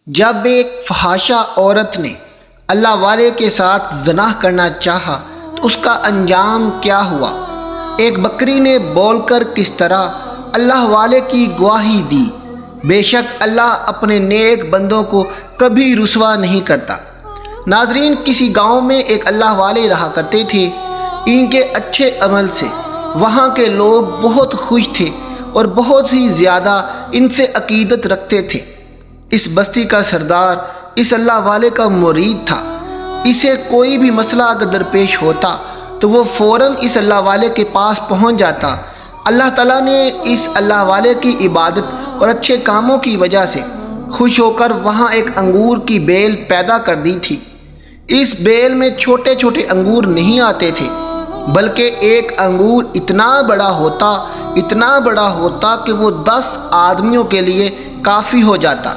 جب ایک فحاشہ عورت نے اللہ والے کے ساتھ زنا کرنا چاہا تو اس کا انجام کیا ہوا؟ ایک بکری نے بول کر کس طرح اللہ والے کی گواہی دی، بے شک اللہ اپنے نیک بندوں کو کبھی رسوا نہیں کرتا۔ ناظرین، کسی گاؤں میں ایک اللہ والے رہا کرتے تھے۔ ان کے اچھے عمل سے وہاں کے لوگ بہت خوش تھے اور بہت ہی زیادہ ان سے عقیدت رکھتے تھے۔ اس بستی کا سردار اس اللہ والے کا مرید تھا۔ اسے کوئی بھی مسئلہ اگر درپیش ہوتا تو وہ فوراً اس اللہ والے کے پاس پہنچ جاتا۔ اللہ تعالیٰ نے اس اللہ والے کی عبادت اور اچھے کاموں کی وجہ سے خوش ہو کر وہاں ایک انگور کی بیل پیدا کر دی تھی۔ اس بیل میں چھوٹے چھوٹے انگور نہیں آتے تھے، بلکہ ایک انگور اتنا بڑا ہوتا کہ وہ 10 آدمیوں کے لیے کافی ہو جاتا۔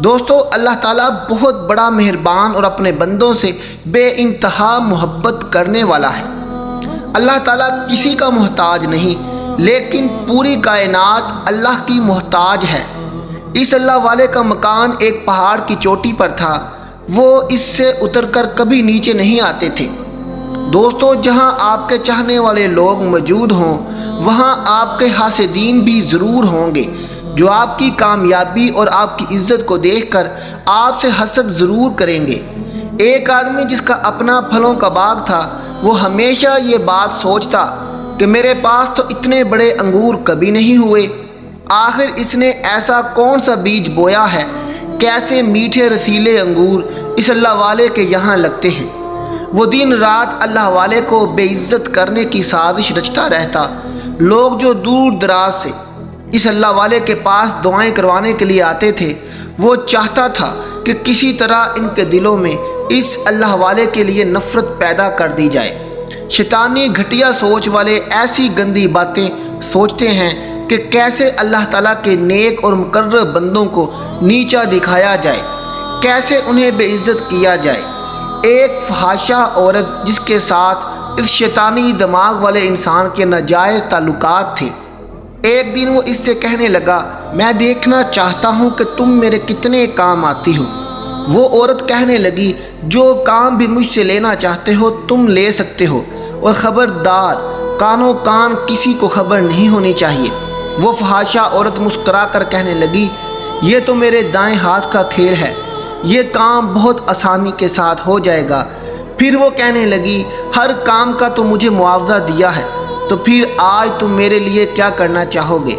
دوستو، اللہ تعالیٰ بہت بڑا مہربان اور اپنے بندوں سے بے انتہا محبت کرنے والا ہے۔ اللہ تعالیٰ کسی کا محتاج نہیں، لیکن پوری کائنات اللہ کی محتاج ہے۔ اس اللہ والے کا مکان ایک پہاڑ کی چوٹی پر تھا۔ وہ اس سے اتر کر کبھی نیچے نہیں آتے تھے۔ دوستو، جہاں آپ کے چاہنے والے لوگ موجود ہوں، وہاں آپ کے حاسدین بھی ضرور ہوں گے، جو آپ کی کامیابی اور آپ کی عزت کو دیکھ کر آپ سے حسد ضرور کریں گے۔ ایک آدمی جس کا اپنا پھلوں کا باغ تھا، وہ ہمیشہ یہ بات سوچتا کہ میرے پاس تو اتنے بڑے انگور کبھی نہیں ہوئے، آخر اس نے ایسا کون سا بیج بویا ہے؟ کیسے میٹھے رسیلے انگور اس اللہ والے کے یہاں لگتے ہیں۔ وہ دن رات اللہ والے کو بے عزت کرنے کی سازش رچتا رہتا۔ لوگ جو دور دراز سے اس اللہ والے کے پاس دعائیں کروانے کے لیے آتے تھے، وہ چاہتا تھا کہ کسی طرح ان کے دلوں میں اس اللہ والے کے لیے نفرت پیدا کر دی جائے۔ شیطانی گھٹیا سوچ والے ایسی گندی باتیں سوچتے ہیں کہ کیسے اللہ تعالیٰ کے نیک اور مقرب بندوں کو نیچا دکھایا جائے، کیسے انہیں بے عزت کیا جائے۔ ایک فحاشہ عورت جس کے ساتھ اس شیطانی دماغ والے انسان کے ناجائز تعلقات تھے، ایک دن وہ اس سے کہنے لگا، میں دیکھنا چاہتا ہوں کہ تم میرے کتنے کام آتی ہو۔ وہ عورت کہنے لگی، جو کام بھی مجھ سے لینا چاہتے ہو تم لے سکتے ہو، اور خبردار کانوں کان کسی کو خبر نہیں ہونی چاہیے۔ وہ فحاشہ عورت مسکرا کر کہنے لگی، یہ تو میرے دائیں ہاتھ کا کھیل ہے، یہ کام بہت آسانی کے ساتھ ہو جائے گا۔ پھر وہ کہنے لگی، ہر کام کا تو مجھے معاوضہ دیا ہے، تو پھر آج تم میرے لیے کیا کرنا چاہو گے؟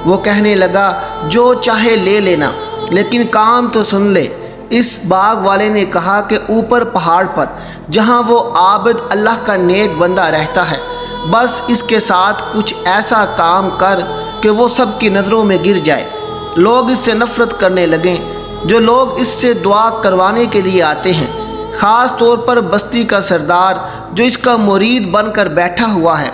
وہ کہنے لگا، جو چاہے لے لینا، لیکن کام تو سن لے۔ اس باغ والے نے کہا کہ اوپر پہاڑ پر جہاں وہ عابد اللہ کا نیک بندہ رہتا ہے، بس اس کے ساتھ کچھ ایسا کام کر کہ وہ سب کی نظروں میں گر جائے، لوگ اس سے نفرت کرنے لگیں۔ جو لوگ اس سے دعا کروانے کے لیے آتے ہیں، خاص طور پر بستی کا سردار جو اس کا مرید بن کر بیٹھا ہوا ہے،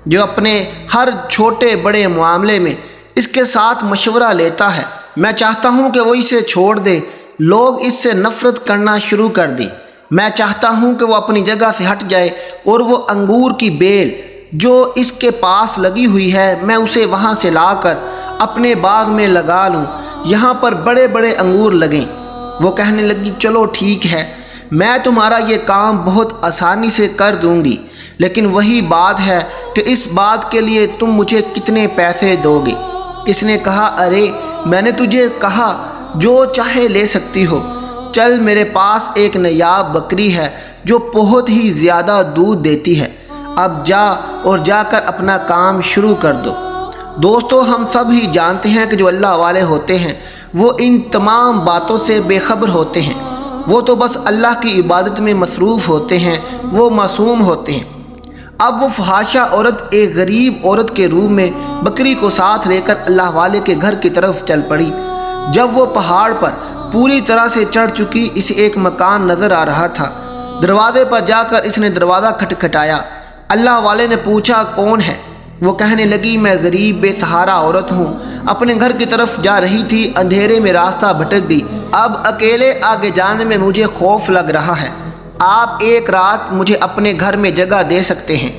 جو اپنے ہر چھوٹے بڑے معاملے میں اس کے ساتھ مشورہ لیتا ہے، میں چاہتا ہوں کہ وہ اسے چھوڑ دے، لوگ اس سے نفرت کرنا شروع کر دیں۔ میں چاہتا ہوں کہ وہ اپنی جگہ سے ہٹ جائے اور وہ انگور کی بیل جو اس کے پاس لگی ہوئی ہے، میں اسے وہاں سے لا کر اپنے باغ میں لگا لوں، یہاں پر بڑے بڑے انگور لگیں۔ وہ کہنے لگی، چلو ٹھیک ہے، میں تمہارا یہ کام بہت آسانی سے کر دوں گی، لیکن وہی بات ہے کہ اس بات کے لیے تم مجھے کتنے پیسے دو گے؟ اس نے کہا، ارے میں نے تجھے کہا جو چاہے لے سکتی ہو، چل میرے پاس ایک نایاب بکری ہے جو بہت ہی زیادہ دودھ دیتی ہے، اب جا کر اپنا کام شروع کر دو۔ دوستو، ہم سب ہی جانتے ہیں کہ جو اللہ والے ہوتے ہیں وہ ان تمام باتوں سے بے خبر ہوتے ہیں، وہ تو بس اللہ کی عبادت میں مصروف ہوتے ہیں، وہ معصوم ہوتے ہیں۔ اب وہ فحاشہ عورت ایک غریب عورت کے روپ میں بکری کو ساتھ لے کر اللہ والے کے گھر کی طرف چل پڑی۔ جب وہ پہاڑ پر پوری طرح سے چڑھ چکی، اسے ایک مکان نظر آ رہا تھا۔ دروازے پر جا کر اس نے دروازہ کھٹکھٹایا۔ اللہ والے نے پوچھا، کون ہے؟ وہ کہنے لگی، میں غریب بے سہارا عورت ہوں، اپنے گھر کی طرف جا رہی تھی، اندھیرے میں راستہ بھٹک گئی، اب اکیلے آگے جانے میں مجھے خوف لگ رہا ہے، آپ ایک رات مجھے اپنے گھر میں جگہ دے سکتے ہیں؟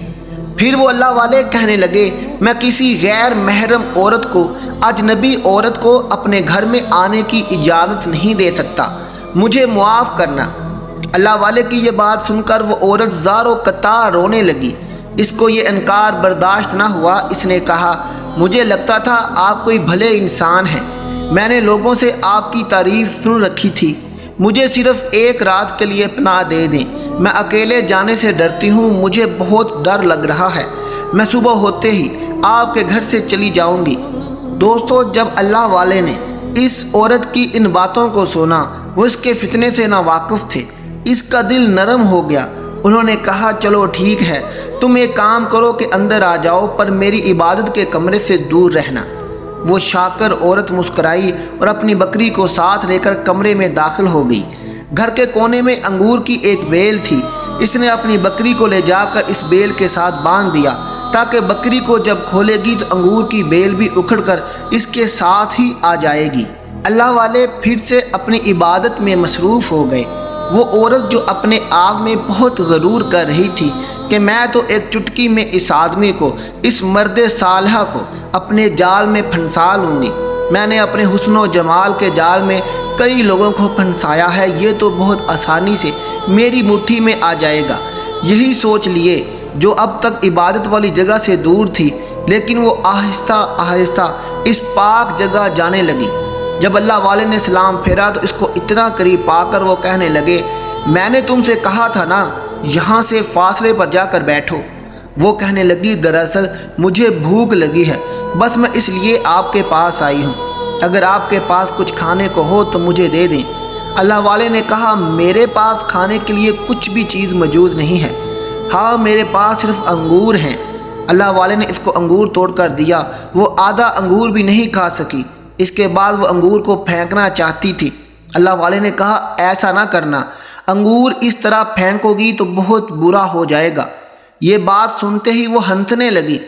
پھر وہ اللہ والے کہنے لگے، میں کسی غیر محرم عورت کو، اجنبی عورت کو اپنے گھر میں آنے کی اجازت نہیں دے سکتا، مجھے معاف کرنا۔ اللہ والے کی یہ بات سن کر وہ عورت زار و قطع رونے لگی۔ اس کو یہ انکار برداشت نہ ہوا۔ اس نے کہا، مجھے لگتا تھا آپ کوئی بھلے انسان ہیں، میں نے لوگوں سے آپ کی تعریف سن رکھی تھی، مجھے صرف ایک رات کے لیے پناہ دے دیں، میں اکیلے جانے سے ڈرتی ہوں، مجھے بہت ڈر لگ رہا ہے، میں صبح ہوتے ہی آپ کے گھر سے چلی جاؤں گی۔ دوستو، جب اللہ والے نے اس عورت کی ان باتوں کو سنا، وہ اس کے فتنے سے ناواقف تھے، اس کا دل نرم ہو گیا۔ انہوں نے کہا، چلو ٹھیک ہے، تم ایک کام کرو کہ اندر آ جاؤ، پر میری عبادت کے کمرے سے دور رہنا۔ وہ شاکر عورت مسکرائی اور اپنی بکری کو ساتھ لے کر کمرے میں داخل ہو گئی۔ گھر کے کونے میں انگور کی ایک بیل تھی۔ اس نے اپنی بکری کو لے جا کر اس بیل کے ساتھ باندھ دیا تاکہ بکری کو جب کھولے گی تو انگور کی بیل بھی اکھڑ کر اس کے ساتھ ہی آ جائے گی۔ اللہ والے پھر سے اپنی عبادت میں مصروف ہو گئے۔ وہ عورت جو اپنے آپ میں بہت غرور کر رہی تھی کہ میں تو ایک چٹکی میں اس آدمی کو، اس مرد صالحہ کو اپنے جال میں پھنسا لوں گی، میں نے اپنے حسن و جمال کے جال میں کئی لوگوں کو پھنسایا ہے، یہ تو بہت آسانی سے میری مٹھی میں آ جائے گا۔ یہی سوچ لیے جو اب تک عبادت والی جگہ سے دور تھی، لیکن وہ آہستہ آہستہ اس پاک جگہ جانے لگی۔ جب اللہ والے نے سلام پھیرا تو اس کو اتنا قریب پا کر وہ کہنے لگے، میں نے تم سے کہا تھا نا، یہاں سے فاصلے پر جا کر بیٹھو۔ وہ کہنے لگی، دراصل مجھے بھوک لگی ہے، بس میں اس لیے آپ کے پاس آئی ہوں، اگر آپ کے پاس کچھ کھانے کو ہو تو مجھے دے دیں۔ اللہ والے نے کہا، میرے پاس کھانے کے لیے کچھ بھی چیز موجود نہیں ہے، ہاں میرے پاس صرف انگور ہیں۔ اللہ والے نے اس کو انگور توڑ کر دیا، وہ آدھا انگور بھی نہیں کھا سکی۔ اس کے بعد وہ انگور کو پھینکنا چاہتی تھی۔ اللہ والے نے کہا، ایسا نہ کرنا، انگور اس طرح پھینکو گی تو بہت برا ہو جائے گا۔ یہ بات سنتے ہی وہ ہنسنے لگی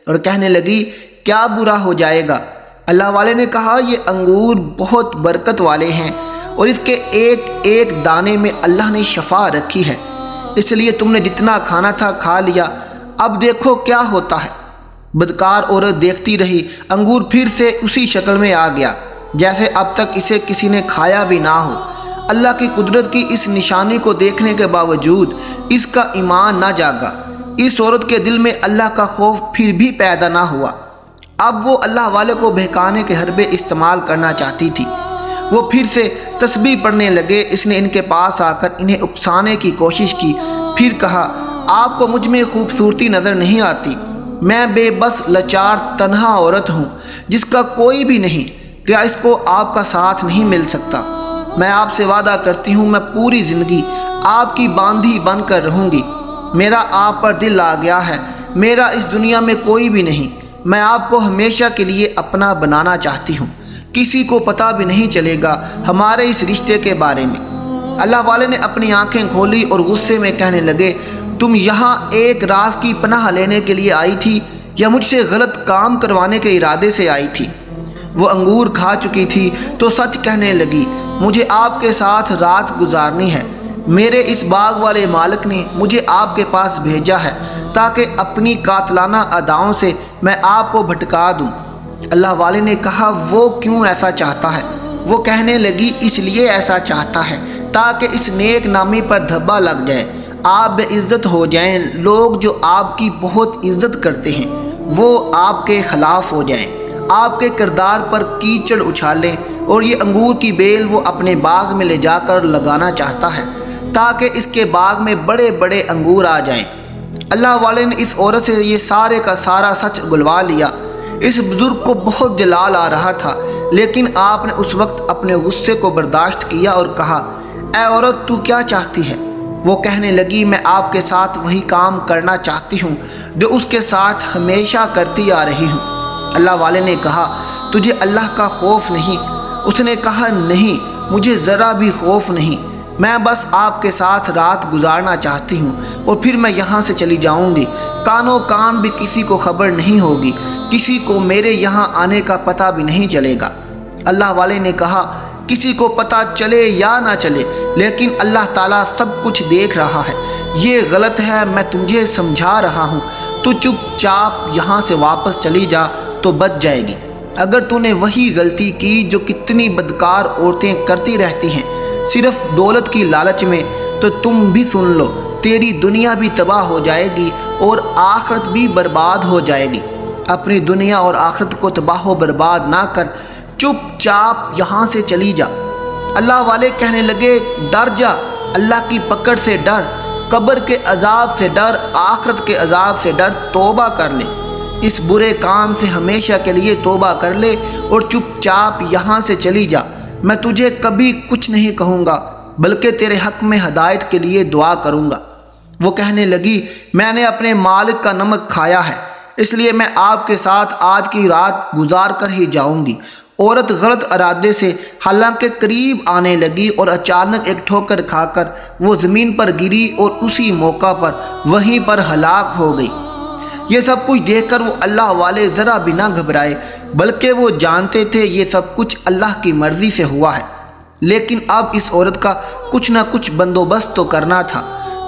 اور کہنے لگی، کیا برا ہو جائے گا؟ اللہ والے نے کہا، یہ انگور بہت برکت والے ہیں اور اس کے ایک ایک دانے میں اللہ نے شفا رکھی ہے، اس لیے تم نے جتنا کھانا تھا کھا لیا، اب دیکھو کیا ہوتا ہے۔ بدکار عورت دیکھتی رہی، انگور پھر سے اسی شکل میں آ گیا جیسے اب تک اسے کسی نے کھایا بھی نہ ہو۔ اللہ کی قدرت کی اس نشانی کو دیکھنے کے باوجود اس کا ایمان نہ جاگا۔ اس عورت کے دل میں اللہ کا خوف پھر بھی پیدا نہ ہوا۔ اب وہ اللہ والے کو بہکانے کے حربے استعمال کرنا چاہتی تھی۔ وہ پھر سے تسبیح پڑھنے لگے۔ اس نے ان کے پاس آ کر انہیں اکسانے کی کوشش کی، پھر کہا، آپ کو مجھ میں خوبصورتی نظر نہیں آتی، میں بے بس لاچار تنہا عورت ہوں جس کا کوئی بھی نہیں، کیا اس کو آپ کا ساتھ نہیں مل سکتا؟ میں آپ سے وعدہ کرتی ہوں میں پوری زندگی آپ کی باندھی بن کر رہوں گی۔ میرا آپ پر دل آ گیا ہے، میرا اس دنیا میں کوئی بھی نہیں، میں آپ کو ہمیشہ کے لیے اپنا بنانا چاہتی ہوں، کسی کو پتہ بھی نہیں چلے گا ہمارے اس رشتے کے بارے میں۔ اللہ والے نے اپنی آنکھیں کھولی اور غصے میں کہنے لگے، تم یہاں ایک رات کی پناہ لینے کے لیے آئی تھی یا مجھ سے غلط کام کروانے کے ارادے سے آئی تھی؟ وہ انگور کھا چکی تھی تو سچ کہنے لگی، مجھے آپ کے ساتھ رات گزارنی ہے، میرے اس باغ والے مالک نے مجھے آپ کے پاس بھیجا ہے تاکہ اپنی قاتلانہ اداؤں سے میں آپ کو بھٹکا دوں۔ اللہ والے نے کہا، وہ کیوں ایسا چاہتا ہے؟ وہ کہنے لگی، اس لیے ایسا چاہتا ہے تاکہ اس نیک نامی پر دھبا لگ جائے، آپ بے عزت ہو جائیں، لوگ جو آپ کی بہت عزت کرتے ہیں وہ آپ کے خلاف ہو جائیں، آپ کے کردار پر کیچڑ اچھالیں، اور یہ انگور کی بیل وہ اپنے باغ میں لے جا کر لگانا چاہتا ہے تاکہ اس کے باغ میں بڑے بڑے انگور آ جائیں۔ اللہ والے نے اس عورت سے یہ سارے کا سارا سچ گلوا لیا۔ اس بزرگ کو بہت جلال آ رہا تھا، لیکن آپ نے اس وقت اپنے غصے کو برداشت کیا اور کہا، اے عورت، تو کیا چاہتی ہے؟ وہ کہنے لگی، میں آپ کے ساتھ وہی کام کرنا چاہتی ہوں جو اس کے ساتھ ہمیشہ کرتی آ رہی ہوں۔ اللہ والے نے کہا، تجھے اللہ کا خوف نہیں؟ اس نے کہا، نہیں، مجھے ذرا بھی خوف نہیں، میں بس آپ کے ساتھ رات گزارنا چاہتی ہوں اور پھر میں یہاں سے چلی جاؤں گی، کانوں کان بھی کسی کو خبر نہیں ہوگی، کسی کو میرے یہاں آنے کا پتہ بھی نہیں چلے گا۔ اللہ والے نے کہا، کسی کو پتہ چلے یا نہ چلے، لیکن اللہ تعالیٰ سب کچھ دیکھ رہا ہے، یہ غلط ہے، میں تجھے سمجھا رہا ہوں، تو چپ چاپ یہاں سے واپس چلی جا تو بچ جائے گی۔ اگر تو نے وہی غلطی کی جو کتنی بدکار عورتیں کرتی رہتی ہیں صرف دولت کی لالچ میں، تو تم بھی سن لو، تیری دنیا بھی تباہ ہو جائے گی اور آخرت بھی برباد ہو جائے گی۔ اپنی دنیا اور آخرت کو تباہ و برباد نہ کر، چپ چاپ یہاں سے چلی جا۔ اللہ والے کہنے لگے، ڈر جا، اللہ کی پکڑ سے ڈر، قبر کے عذاب سے ڈر، آخرت کے عذاب سے ڈر، توبہ کر لے، اس برے کام سے ہمیشہ کے لیے توبہ کر لے اور چپ چاپ یہاں سے چلی جا۔ میں تجھے کبھی کچھ نہیں کہوں گا بلکہ تیرے حق میں ہدایت کے لیے دعا کروں گا۔ وہ کہنے لگی، میں نے اپنے مالک کا نمک کھایا ہے، اس لیے میں آپ کے ساتھ آج کی رات گزار کر ہی جاؤں گی۔ عورت غلط ارادے سے حالانکہ قریب آنے لگی اور اچانک ایک ٹھوکر کھا کر وہ زمین پر گری اور اسی موقع پر وہیں پر ہلاک ہو گئی۔ یہ سب کچھ دیکھ کر وہ اللہ والے ذرا بھی نہ گھبرائے، بلکہ وہ جانتے تھے یہ سب کچھ اللہ کی مرضی سے ہوا ہے، لیکن اب اس عورت کا کچھ نہ کچھ بندوبست تو کرنا تھا۔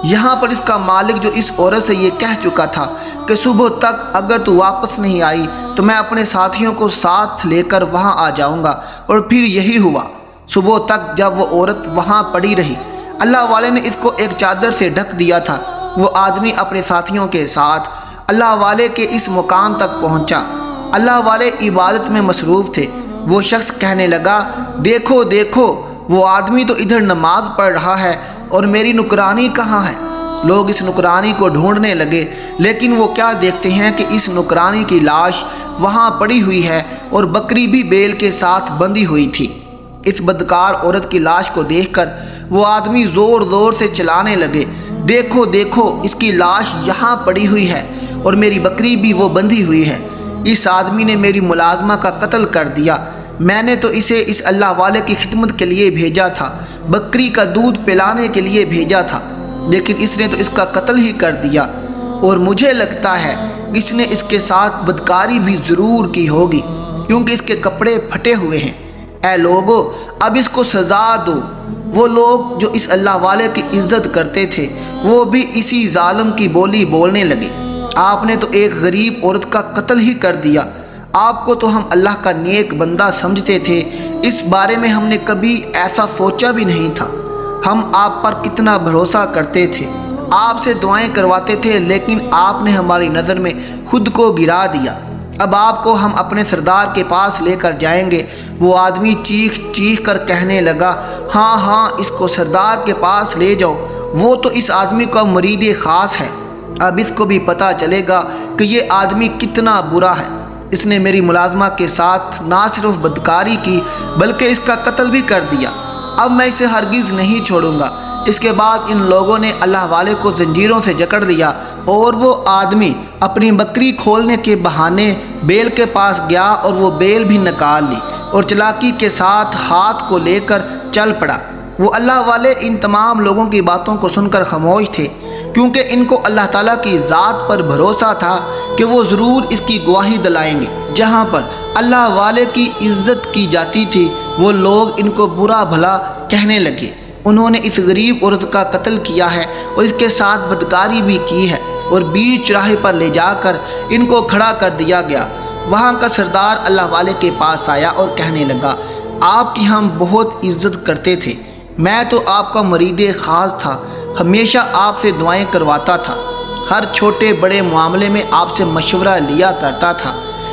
یہاں پر اس کا مالک جو اس عورت سے یہ کہہ چکا تھا کہ صبح تک اگر تو واپس نہیں آئی تو میں اپنے ساتھیوں کو ساتھ لے کر وہاں آ جاؤں گا، اور پھر یہی ہوا۔ صبح تک جب وہ عورت وہاں پڑی رہی، اللہ والے نے اس کو ایک چادر سے ڈھک دیا تھا۔ وہ آدمی اپنے ساتھیوں کے ساتھ اللہ والے کے اس مقام تک پہنچا۔ اللہ والے عبادت میں مصروف تھے۔ وہ شخص کہنے لگا، دیکھو دیکھو، وہ آدمی تو ادھر نماز پڑھ رہا ہے اور میری نکرانی کہاں ہے؟ لوگ اس نکرانی کو ڈھونڈنے لگے، لیکن وہ کیا دیکھتے ہیں کہ اس نکرانی کی لاش وہاں پڑی ہوئی ہے اور بکری بھی بیل کے ساتھ بندھی ہوئی تھی۔ اس بدکار عورت کی لاش کو دیکھ کر وہ آدمی زور زور سے چلانے لگے، دیکھو دیکھو، اس کی لاش یہاں پڑی ہوئی ہے اور میری بکری بھی وہ بندھی ہوئی ہے۔ اس آدمی نے میری ملازمہ کا قتل کر دیا۔ میں نے تو اسے اس اللہ والے کی خدمت کے لیے بھیجا تھا، بکری کا دودھ پلانے کے لیے بھیجا تھا، لیکن اس نے تو اس کا قتل ہی کر دیا، اور مجھے لگتا ہے اس نے اس کے ساتھ بدکاری بھی ضرور کی ہوگی، کیونکہ اس کے کپڑے پھٹے ہوئے ہیں۔ اے لوگو، اب اس کو سزا دو۔ وہ لوگ جو اس اللہ والے کی عزت کرتے تھے وہ بھی اسی ظالم کی بولی بولنے لگے، آپ نے تو ایک غریب عورت کا قتل ہی کر دیا، آپ کو تو ہم اللہ کا نیک بندہ سمجھتے تھے، اس بارے میں ہم نے کبھی ایسا سوچا بھی نہیں تھا۔ ہم آپ پر کتنا بھروسہ کرتے تھے، آپ سے دعائیں کرواتے تھے، لیکن آپ نے ہماری نظر میں خود کو گرا دیا۔ اب آپ کو ہم اپنے سردار کے پاس لے کر جائیں گے۔ وہ آدمی چیخ چیخ کر کہنے لگا، ہاں ہاں، اس کو سردار کے پاس لے جاؤ، وہ تو اس آدمی کا مرید خاص ہے، اب اس کو بھی پتہ چلے گا کہ یہ آدمی کتنا برا ہے۔ اس نے میری ملازمہ کے ساتھ نہ صرف بدکاری کی بلکہ اس کا قتل بھی کر دیا، اب میں اسے ہرگز نہیں چھوڑوں گا۔ اس کے بعد ان لوگوں نے اللہ والے کو زنجیروں سے جکڑ دیا، اور وہ آدمی اپنی بکری کھولنے کے بہانے بیل کے پاس گیا اور وہ بیل بھی نکال لی اور چلاکی کے ساتھ ہاتھ کو لے کر چل پڑا۔ وہ اللہ والے ان تمام لوگوں کی باتوں کو سن کر خاموش تھے، کیونکہ ان کو اللہ تعالیٰ کی ذات پر بھروسہ تھا کہ وہ ضرور اس کی گواہی دلائیں گے۔ جہاں پر اللہ والے کی عزت کی جاتی تھی وہ لوگ ان کو برا بھلا کہنے لگے۔ انہوں نے اس غریب عورت کا قتل کیا ہے اور اس کے ساتھ بدکاری بھی کی ہے، اور بیچ راہ پر لے جا کر ان کو کھڑا کر دیا گیا۔ وہاں کا سردار اللہ والے کے پاس آیا اور کہنے لگا، آپ کی ہم بہت عزت کرتے تھے، میں تو آپ کا مرید خاص تھا، ہمیشہ آپ سے دعائیں کرواتا تھا، ہر چھوٹے بڑے معاملے میں آپ سے مشورہ لیا کرتا تھا،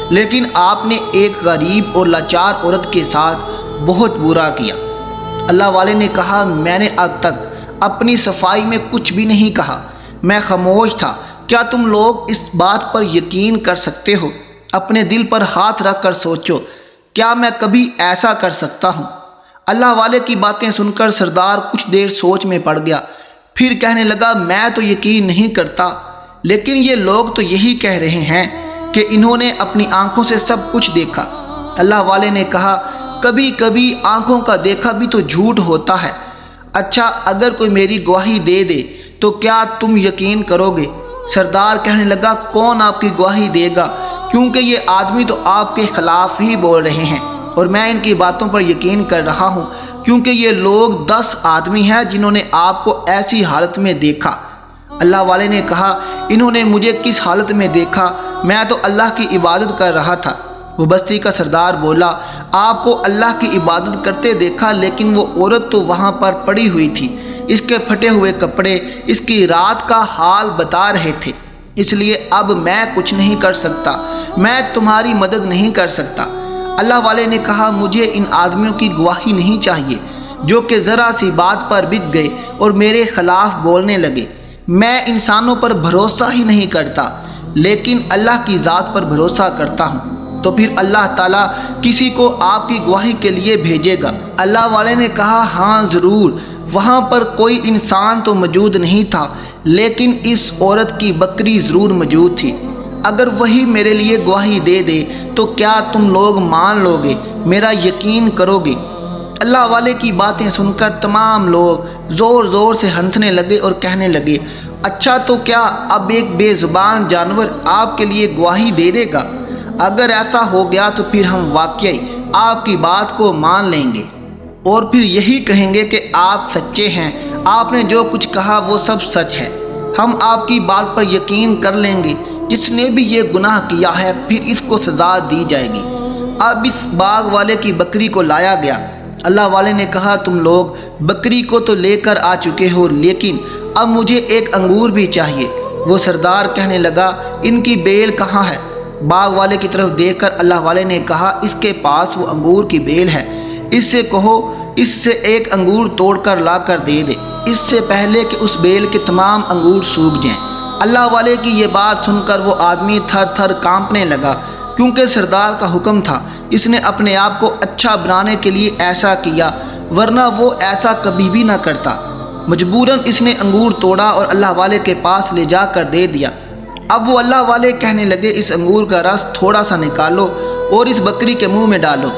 لیکن آپ نے ایک غریب اور لاچار عورت کے ساتھ بہت برا کیا۔ اللہ والے نے کہا، میں نے اب تک اپنی صفائی میں کچھ بھی نہیں کہا، میں خاموش تھا۔ کیا تم لوگ اس بات پر یقین کر سکتے ہو؟ اپنے دل پر ہاتھ رکھ کر سوچو، کیا میں کبھی ایسا کر سکتا ہوں؟ اللہ والے کی باتیں سن کر سردار کچھ دیر سوچ میں پڑ گیا، پھر کہنے لگا، میں تو یقین نہیں کرتا، لیکن یہ لوگ تو یہی کہہ رہے ہیں کہ انہوں نے اپنی آنکھوں سے سب کچھ دیکھا۔ اللہ والے نے کہا، کبھی کبھی آنکھوں کا دیکھا بھی تو جھوٹ ہوتا ہے۔ اچھا، اگر کوئی میری گواہی دے دے تو کیا تم یقین کرو گے؟ سردار کہنے لگا، کون آپ کی گواہی دے گا، کیونکہ یہ آدمی تو آپ کے خلاف ہی بول رہے ہیں، اور میں ان کی باتوں پر یقین کر رہا ہوں، کیونکہ یہ لوگ 10 آدمی ہیں جنہوں نے آپ کو ایسی حالت میں دیکھا۔ اللہ والے نے کہا انہوں نے مجھے کس حالت میں دیکھا؟ میں تو اللہ کی عبادت کر رہا تھا۔ وہ بستی کا سردار بولا آپ کو اللہ کی عبادت کرتے دیکھا، لیکن وہ عورت تو وہاں پر پڑی ہوئی تھی، اس کے پھٹے ہوئے کپڑے اس کی رات کا حال بتا رہے تھے، اس لیے اب میں کچھ نہیں کر سکتا، میں تمہاری مدد نہیں کر سکتا۔ اللہ والے نے کہا مجھے ان آدمیوں کی گواہی نہیں چاہیے جو کہ ذرا سی بات پر بک گئے اور میرے خلاف بولنے لگے۔ میں انسانوں پر بھروسہ ہی نہیں کرتا، لیکن اللہ کی ذات پر بھروسہ کرتا ہوں، تو پھر اللہ تعالیٰ کسی کو آپ کی گواہی کے لیے بھیجے گا۔ اللہ والے نے کہا ہاں ضرور، وہاں پر کوئی انسان تو موجود نہیں تھا، لیکن اس عورت کی بکری ضرور موجود تھی۔ اگر وہی میرے لیے گواہی دے دے تو کیا تم لوگ مان لو گے، میرا یقین کرو گے؟ اللہ والے کی باتیں سن کر تمام لوگ زور زور سے ہنسنے لگے اور کہنے لگے اچھا تو کیا اب ایک بے زبان جانور آپ کے لیے گواہی دے دے گا؟ اگر ایسا ہو گیا تو پھر ہم واقعی آپ کی بات کو مان لیں گے اور پھر یہی کہیں گے کہ آپ سچے ہیں، آپ نے جو کچھ کہا وہ سب سچ ہے، ہم آپ کی بات پر یقین کر لیں گے۔ جس نے بھی یہ گناہ کیا ہے پھر اس کو سزا دی جائے گی۔ اب اس باغ والے کی بکری کو لایا گیا۔ اللہ والے نے کہا تم لوگ بکری کو تو لے کر آ چکے ہو، لیکن اب مجھے ایک انگور بھی چاہیے۔ وہ سردار کہنے لگا ان کی بیل کہاں ہے؟ باغ والے کی طرف دیکھ کر اللہ والے نے کہا اس کے پاس وہ انگور کی بیل ہے، اس سے کہو اس سے ایک انگور توڑ کر لا کر دے دے، اس سے پہلے کہ اس بیل کے تمام انگور سوکھ جائیں۔ اللہ والے کی یہ بات سن کر وہ آدمی تھر تھر کانپنے لگا، کیونکہ سردار کا حکم تھا، اس نے اپنے آپ کو اچھا بنانے کے لیے ایسا کیا، ورنہ وہ ایسا کبھی بھی نہ کرتا۔ مجبوراً اس نے انگور توڑا اور اللہ والے کے پاس لے جا کر دے دیا۔ اب وہ اللہ والے کہنے لگے اس انگور کا رس تھوڑا سا نکالو اور اس بکری کے منہ میں ڈالو۔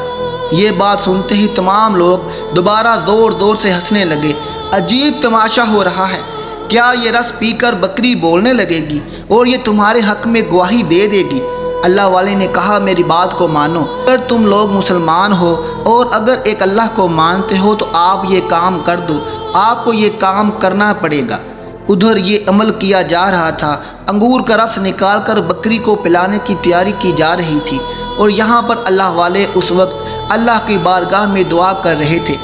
یہ بات سنتے ہی تمام لوگ دوبارہ زور زور سے ہنسنے لگے۔ عجیب تماشا ہو رہا ہے، کیا یہ رس پی کر بکری بولنے لگے گی اور یہ تمہارے حق میں گواہی دے دے گی؟ اللہ والے نے کہا میری بات کو مانو، اگر تم لوگ مسلمان ہو اور اگر ایک اللہ کو مانتے ہو تو آپ یہ کام کر دو، آپ کو یہ کام کرنا پڑے گا۔ ادھر یہ عمل کیا جا رہا تھا، انگور کا رس نکال کر بکری کو پلانے کی تیاری کی جا رہی تھی، اور یہاں پر اللہ والے اس وقت اللہ کی بارگاہ میں دعا کر رہے تھے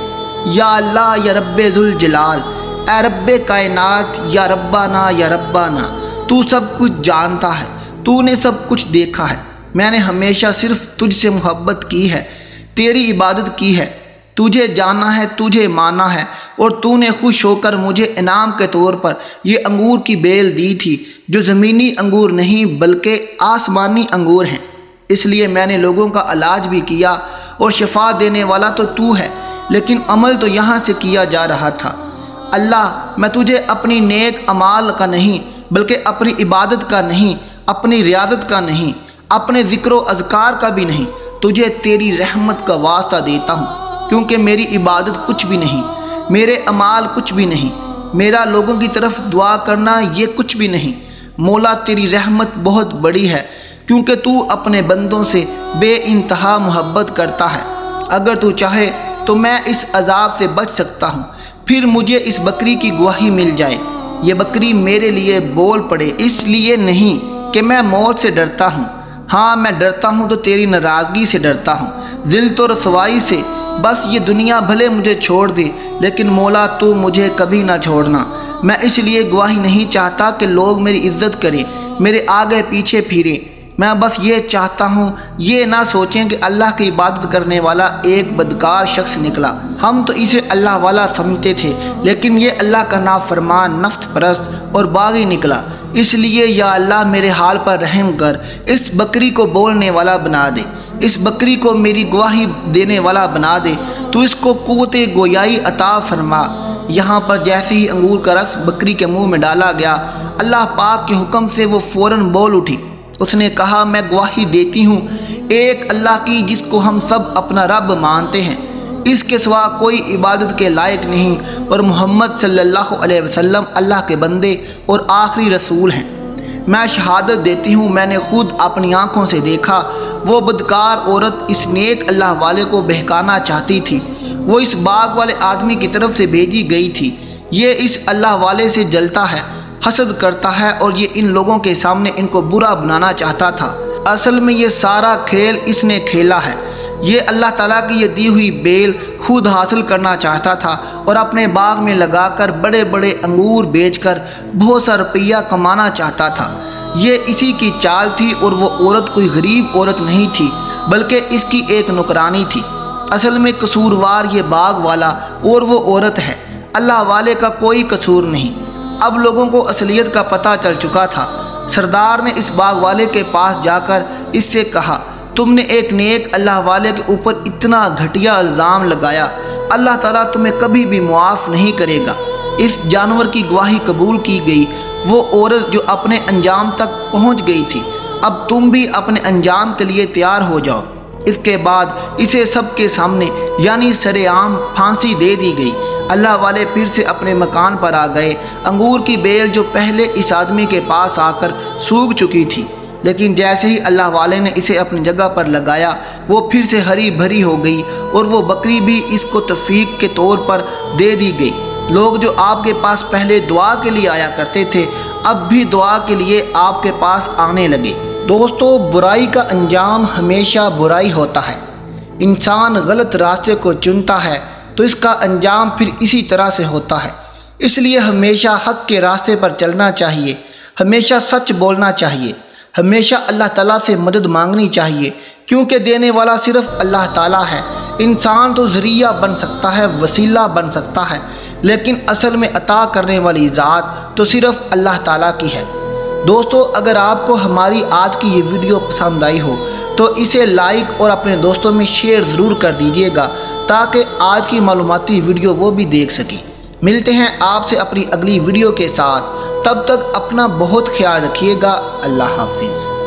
یا اللہ یا رب ذوالجلال، اے رب کائنات، یا ربنا یا ربنا، تو سب کچھ جانتا ہے، تو نے سب کچھ دیکھا ہے، میں نے ہمیشہ صرف تجھ سے محبت کی ہے، تیری عبادت کی ہے، تجھے جانا ہے، تجھے مانا ہے، اور تو نے خوش ہو کر مجھے انعام کے طور پر یہ انگور کی بیل دی تھی جو زمینی انگور نہیں بلکہ آسمانی انگور ہیں، اس لیے میں نے لوگوں کا علاج بھی کیا اور شفا دینے والا تو ہے، لیکن عمل تو یہاں سے کیا جا رہا تھا۔ اللہ میں تجھے اپنی نیک اعمال کا نہیں بلکہ اپنی عبادت کا نہیں، اپنی ریاضت کا نہیں، اپنے ذکر و اذکار کا بھی نہیں، تجھے تیری رحمت کا واسطہ دیتا ہوں، کیونکہ میری عبادت کچھ بھی نہیں، میرے اعمال کچھ بھی نہیں، میرا لوگوں کی طرف دعا کرنا یہ کچھ بھی نہیں۔ مولا تیری رحمت بہت بڑی ہے، کیونکہ تو اپنے بندوں سے بے انتہا محبت کرتا ہے۔ اگر تو چاہے تو میں اس عذاب سے بچ سکتا ہوں، پھر مجھے اس بکری کی گواہی مل جائے، یہ بکری میرے لیے بول پڑے، اس لیے نہیں کہ میں موت سے ڈرتا ہوں، ہاں میں ڈرتا ہوں تو تیری ناراضگی سے ڈرتا ہوں، ذلت و رسوائی سے۔ بس یہ دنیا بھلے مجھے چھوڑ دے، لیکن مولا تو مجھے کبھی نہ چھوڑنا۔ میں اس لیے گواہی نہیں چاہتا کہ لوگ میری عزت کریں، میرے آگے پیچھے پھریں، میں بس یہ چاہتا ہوں یہ نہ سوچیں کہ اللہ کی عبادت کرنے والا ایک بدکار شخص نکلا، ہم تو اسے اللہ والا سمجھتے تھے، لیکن یہ اللہ کا نافرمان، نفس پرست اور باغی نکلا۔ اس لیے یا اللہ میرے حال پر رحم کر، اس بکری کو بولنے والا بنا دے، اس بکری کو میری گواہی دینے والا بنا دے، تو اس کو قوت گویائی عطا فرما۔ یہاں پر جیسے ہی انگور کا رس بکری کے منہ میں ڈالا گیا، اللہ پاک کے حکم سے وہ فوراً بول اٹھی۔ اس نے کہا میں گواہی دیتی ہوں ایک اللہ کی جس کو ہم سب اپنا رب مانتے ہیں، اس کے سوا کوئی عبادت کے لائق نہیں، اور محمد صلی اللہ علیہ وسلم اللہ کے بندے اور آخری رسول ہیں۔ میں شہادت دیتی ہوں میں نے خود اپنی آنکھوں سے دیکھا، وہ بدکار عورت اس نیک اللہ والے کو بہکانا چاہتی تھی، وہ اس باغ والے آدمی کی طرف سے بھیجی گئی تھی، یہ اس اللہ والے سے جلتا ہے، حسد کرتا ہے اور یہ ان لوگوں کے سامنے ان کو برا بنانا چاہتا تھا۔ اصل میں یہ سارا کھیل اس نے کھیلا ہے۔ یہ اللہ تعالیٰ کی یہ دی ہوئی بیل خود حاصل کرنا چاہتا تھا اور اپنے باغ میں لگا کر بڑے بڑے انگور بیچ کر بہت سا روپیہ کمانا چاہتا تھا۔ یہ اسی کی چال تھی اور وہ عورت کوئی غریب عورت نہیں تھی بلکہ اس کی ایک نوکرانی تھی۔ اصل میں قصوروار یہ باغ والا اور وہ عورت ہے، اللہ والے کا کوئی قصور نہیں۔ اب لوگوں کو اصلیت کا پتہ چل چکا تھا۔ سردار نے اس باغ والے کے پاس جا کر اس سے کہا، تم نے ایک نیک اللہ والے کے اوپر اتنا گھٹیا الزام لگایا، اللہ تعالیٰ تمہیں کبھی بھی معاف نہیں کرے گا۔ اس جانور کی گواہی قبول کی گئی، وہ عورت جو اپنے انجام تک پہنچ گئی تھی۔ اب تم بھی اپنے انجام کے لیے تیار ہو جاؤ۔ اس کے بعد اسے سب کے سامنے یعنی سر عام پھانسی دے دی گئی۔ اللہ والے پھر سے اپنے مکان پر آ گئے۔ انگور کی بیل جو پہلے اس آدمی کے پاس آ کر سوکھ چکی تھی، لیکن جیسے ہی اللہ والے نے اسے اپنی جگہ پر لگایا وہ پھر سے ہری بھری ہو گئی، اور وہ بکری بھی اس کو تفریق کے طور پر دے دی گئی۔ لوگ جو آپ کے پاس پہلے دعا کے لیے آیا کرتے تھے اب بھی دعا کے لیے آپ کے پاس آنے لگے۔ دوستو، برائی کا انجام ہمیشہ برائی ہوتا ہے۔ انسان غلط راستے کو چنتا ہے تو اس کا انجام پھر اسی طرح سے ہوتا ہے۔ اس لیے ہمیشہ حق کے راستے پر چلنا چاہیے، ہمیشہ سچ بولنا چاہیے، ہمیشہ اللہ تعالیٰ سے مدد مانگنی چاہیے، کیونکہ دینے والا صرف اللہ تعالیٰ ہے۔ انسان تو ذریعہ بن سکتا ہے، وسیلہ بن سکتا ہے، لیکن اصل میں عطا کرنے والی ذات تو صرف اللہ تعالیٰ کی ہے۔ دوستو، اگر آپ کو ہماری آج کی یہ ویڈیو پسند آئی ہو تو اسے لائک اور اپنے دوستوں میں شیئر ضرور کر دیجیے گا تاکہ آج کی معلوماتی ویڈیو وہ بھی دیکھ سکیں۔ ملتے ہیں آپ سے اپنی اگلی ویڈیو کے ساتھ، تب تک اپنا بہت خیال رکھیے گا۔ اللہ حافظ۔